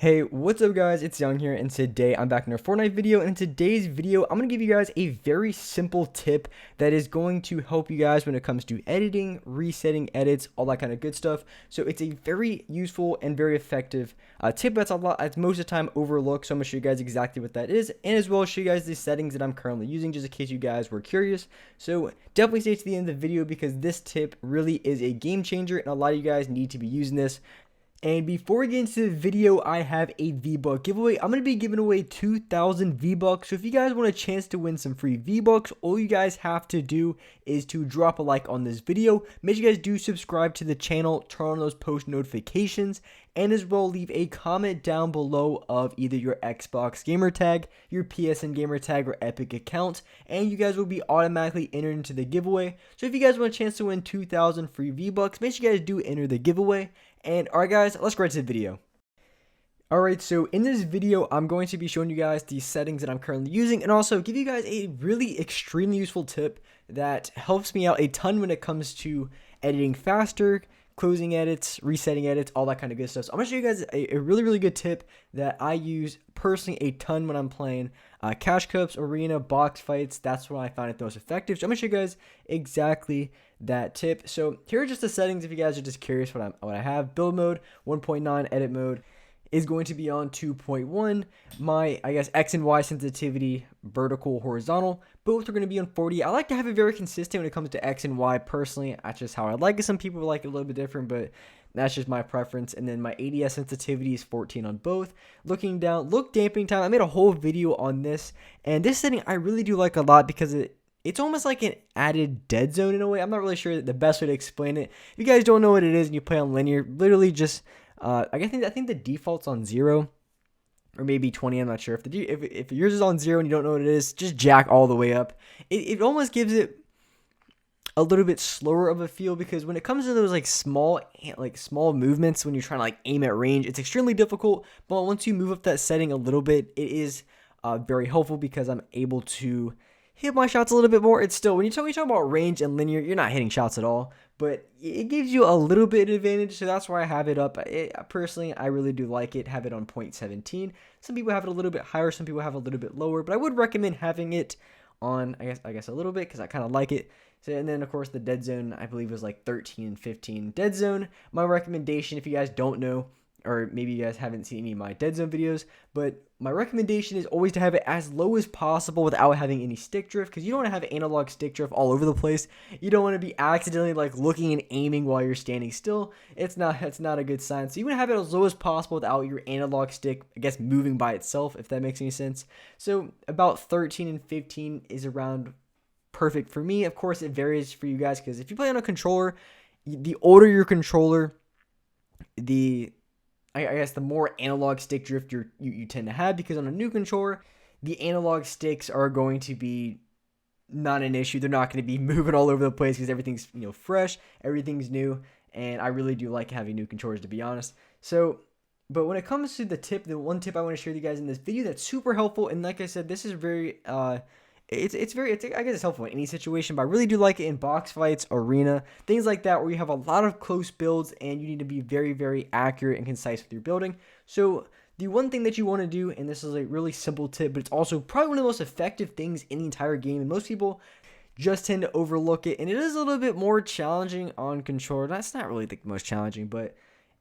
Hey, what's up guys, it's Young here, and today I'm back in a Fortnite video, and in today's video, I'm going to give you guys a very simple tip that is going to help you guys when it comes to editing, resetting edits, all that kind of good stuff. So it's a very useful and very effective tip that's most of the time overlooked, so I'm going to show you guys exactly what that is, and as well as show you guys the settings that I'm currently using, just in case you guys were curious. So definitely stay to the end of the video because this tip really is a game changer, and a lot of you guys need to be using this. And before we get into the video, I have a V-Buck giveaway. I'm going to be giving away 2,000 V-Bucks. So if you guys want a chance to win some free V-Bucks, all you guys have to do is to drop a like on this video. Make sure you guys do subscribe to the channel, turn on those post notifications, and as well leave a comment down below of either your Xbox gamer tag, your PSN gamer tag, or Epic account, and you guys will be automatically entered into the giveaway. So if you guys want a chance to win 2,000 free V-Bucks, make sure you guys do enter the giveaway. And alright guys, let's get right to the video. Alright, so in this video, I'm going to be showing you guys the settings that I'm currently using and also give you guys a really extremely useful tip that helps me out a ton when it comes to editing faster, closing edits, resetting edits, all that kind of good stuff. So I'm going to show you guys a really good tip that I use personally a ton when I'm playing Cash Cups, Arena, box fights. That's when I find it the most effective. So I'm going to show you guys exactly that tip. So here are just the settings if you guys are just curious what I have. Build mode 1.9, edit mode is going to be on 2.1. My, I guess, X and Y sensitivity, vertical, horizontal, both are going to be on 40. I like to have it very consistent when it comes to X and Y personally. That's just how I like it. Some people like it a little bit different, but that's just my preference. And then my ADS sensitivity is 14 on both. Looking down, look dampening time. I made a whole video on this, and this setting I really do like a lot because it's almost like an added dead zone in a way. I'm not really sure the best way to explain it. If you guys don't know what it is and you play on linear, literally just I think the default's on 0 or maybe 20. I'm not sure. If yours is on 0 and you don't know what it is, just jack all the way up. It almost gives it a little bit slower of a feel because when it comes to those like small movements when you're trying to like aim at range, it's extremely difficult. But once you move up that setting a little bit, it is very helpful because I'm able to hit my shots a little bit more. It's still, when you talk about range and linear, you're not hitting shots at all, but it gives you a little bit of advantage, so that's why I have it up. Personally, I really do like it, have it on 0.17. Some people have it a little bit higher, some people have it a little bit lower, but I would recommend having it on, I guess a little bit, because I kind of like it. So, and then, of course, the dead zone, I believe, was like 13 and 15. Dead zone, my recommendation, if you guys don't know, or maybe you guys haven't seen any of my dead zone videos, but my recommendation is always to have it as low as possible without having any stick drift, because you don't want to have analog stick drift all over the place. You don't want to be accidentally like looking and aiming while you're standing still. It's not a good sign. So you want to have it as low as possible without your analog stick, I guess, moving by itself, if that makes any sense. So about 13 and 15 is around perfect for me. Of course, it varies for you guys, because if you play on a controller, the older your controller, I guess the more analog stick drift you tend to have, because on a new controller, the analog sticks are going to be not an issue. They're not going to be moving all over the place because everything's fresh, everything's new, and I really do like having new controllers, to be honest. So, but when it comes to the one tip I want to share with you guys in this video that's super helpful, and like I said, this is very I guess it's helpful in any situation, but I really do like it in box fights, arena, things like that, where you have a lot of close builds and you need to be very accurate and concise with your building. So the one thing that you want to do, and this is a really simple tip, but it's also probably one of the most effective things in the entire game, and most people just tend to overlook it, and it is a little bit more challenging on controller. That's not really the most challenging, but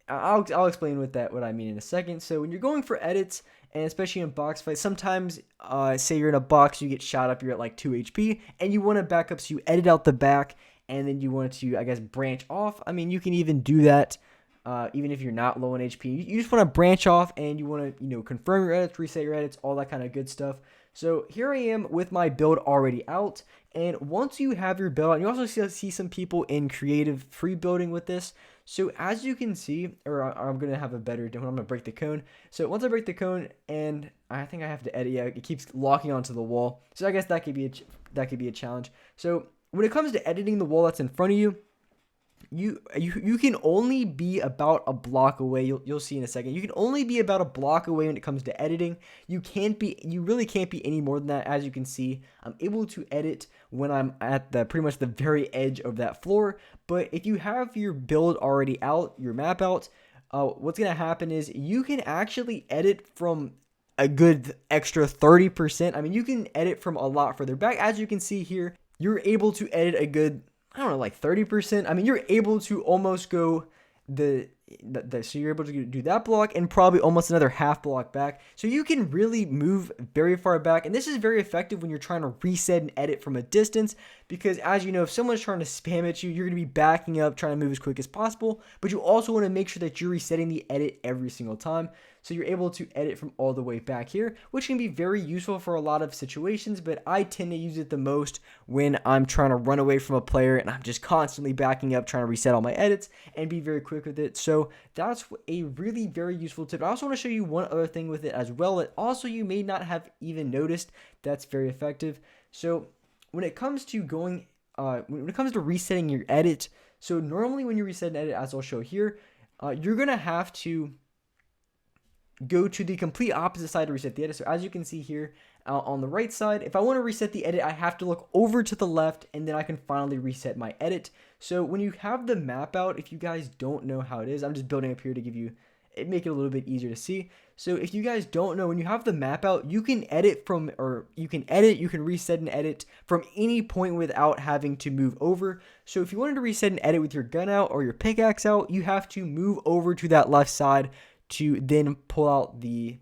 I'll explain what I mean in a second. So when you're going for edits, and especially in box fights, sometimes say you're in a box, you get shot up, you're at like 2 HP, and you want to back up, so you edit out the back, and then you want to, I guess, branch off. I mean, you can even do that even if you're not low on HP. You just want to branch off, and you want to, confirm your edits, reset your edits, all that kind of good stuff. So here I am with my build already out, and once you have your build out, you also see some people in creative free building with this. So as you can see, or I'm going to have a better, I'm going to break the cone. So once I break the cone, and I think I have to edit, yeah, it keeps locking onto the wall. So I guess that could be a challenge. So when it comes to editing the wall that's in front of you, you can only be about a block away. You'll see in a second. You can only be about a block away when it comes to editing. You really can't be any more than that. As you can see, I'm able to edit when I'm at pretty much the very edge of that floor. But if you have your build already out, your map out, what's going to happen is you can actually edit from a good extra 30%. I mean, you can edit from a lot further back. As you can see here, you're able to edit a good, I don't know, like 30%. I mean, you're able to almost go so you're able to do that block and probably almost another half block back. So you can really move very far back. And this is very effective when you're trying to reset and edit from a distance, because as you know, if someone's trying to spam at you, you're going to be backing up, trying to move as quick as possible. But you also want to make sure that you're resetting the edit every single time. So you're able to edit from all the way back here, which can be very useful for a lot of situations, but I tend to use it the most when I'm trying to run away from a player and I'm just constantly backing up, trying to reset all my edits and be very quick with it. So that's a really very useful tip. I also want to show you one other thing with it as well that also you may not have even noticed that's very effective. So when it comes to when it comes to resetting your edit, so normally when you reset an edit, as I'll show here, you're going to have to go to the complete opposite side to reset the edit. So as you can see here on the right side, if I want to reset the edit, I have to look over to the left and then I can finally reset my edit. So when you have the map out, if you guys don't know how it is, I'm just building up here to make it a little bit easier to see. So if you guys don't know, when you have the map out, you can you can reset and edit from any point without having to move over. So if you wanted to reset and edit with your gun out or your pickaxe out, you have to move over to that left side to then pull out the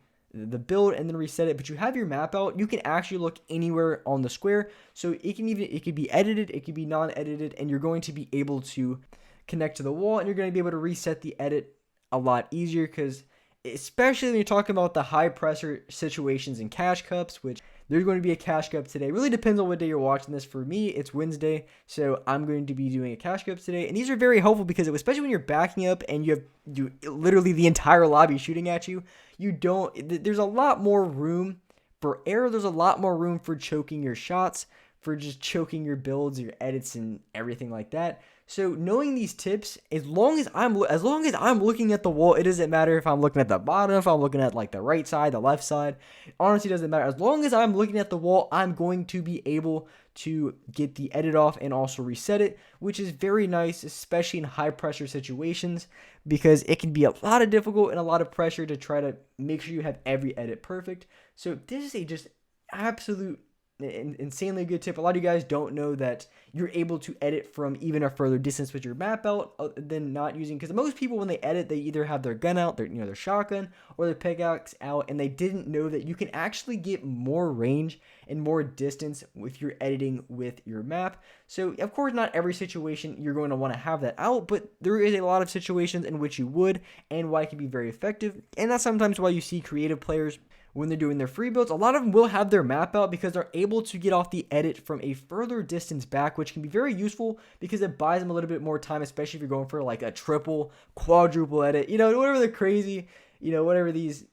build and then reset it. But you have your map out, you can actually look anywhere on the square. So it could be edited, it could be non-edited, and you're going to be able to connect to the wall and you're going to be able to reset the edit a lot easier, because especially when you're talking about the high pressure situations in cash cups, which there's going to be a cash cup today. It really depends on what day you're watching this. For me, it's Wednesday, so I'm going to be doing a cash cup today. And these are very helpful because especially when you're backing up and you have literally the entire lobby shooting at you, there's a lot more room for error. There's a lot more room for choking your shots, for just choking your builds, your edits, and everything like that. So knowing these tips, as long as I'm looking at the wall, it doesn't matter if I'm looking at the bottom, if I'm looking at like the right side, the left side. It honestly doesn't matter. As long as I'm looking at the wall, I'm going to be able to get the edit off and also reset it, which is very nice, especially in high pressure situations, because it can be a lot of difficult and a lot of pressure to try to make sure you have every edit perfect. So this is a just absolute insanely good tip. A lot of you guys don't know that you're able to edit from even a further distance with your map out than not using, because most people when they edit, they either have their gun out, their shotgun, or their pickaxe out, and they didn't know that you can actually get more range and more distance if you're editing with your map. So of course not every situation you're going to want to have that out, but there is a lot of situations in which you would, and why it can be very effective. And that's sometimes why you see creative players, when they're doing their free builds, a lot of them will have their map out because they're able to get off the edit from a further distance back, which can be very useful because it buys them a little bit more time, especially if you're going for like a triple, quadruple edit, whatever the crazy, whatever these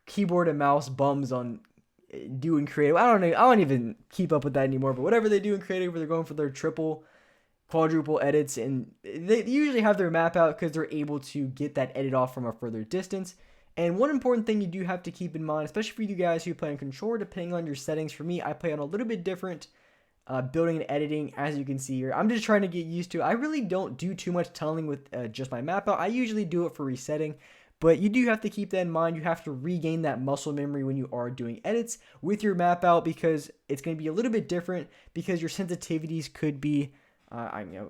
keyboard and mouse bums on doing creative. I don't know. I don't even keep up with that anymore, but whatever they do in creative, where they're going for their triple, quadruple edits, and they usually have their map out because they're able to get that edit off from a further distance. And one important thing you do have to keep in mind, especially for you guys who play on controller, depending on your settings. For me, I play on a little bit different building and editing, as you can see here. I'm just trying to get used to it. I really don't do too much tunneling with just my map out. I usually do it for resetting, but you do have to keep that in mind. You have to regain that muscle memory when you are doing edits with your map out, because it's going to be a little bit different, because your sensitivities could be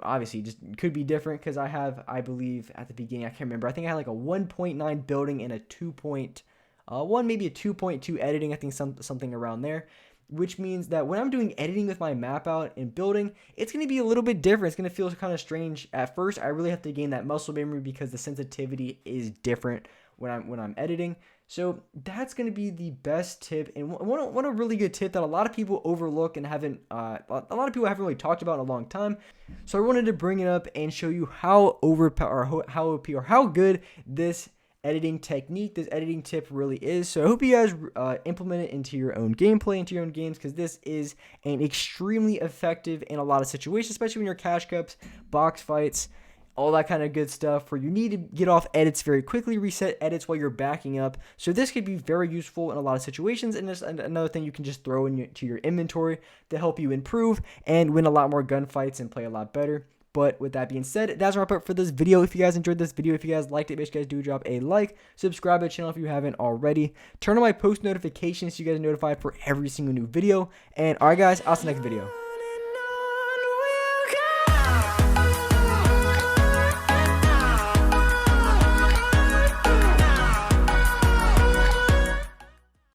obviously just could be different, because I believe at the beginning, I can't remember, I think I had like a 1.9 building and a 2.1, maybe a 2.2 editing, I think something around there, which means that when I'm doing editing with my map out and building, it's going to be a little bit different. It's going to feel kind of strange at first. I really have to gain that muscle memory because the sensitivity is different when I'm editing. So that's going to be the best tip, and one a really good tip that a lot of people overlook and haven't really talked about in a long time. So I wanted to bring it up and show you how how good this editing technique, this editing tip really is. So I hope you guys implement it into your own gameplay, into your own games, because this is an extremely effective in a lot of situations, especially when you're cash cups, box fights, all that kind of good stuff, where you need to get off edits very quickly, reset edits while you're backing up. So this could be very useful in a lot of situations, and just another thing you can just throw into your inventory to help you improve and win a lot more gunfights and play a lot better. But with that being said, that's a wrap up for this video. If you guys enjoyed this video, if you guys liked it, make sure you guys do drop a like, subscribe to the channel if you haven't already, turn on my post notifications so you guys are notified for every single new video. And alright guys, I'll see you next video.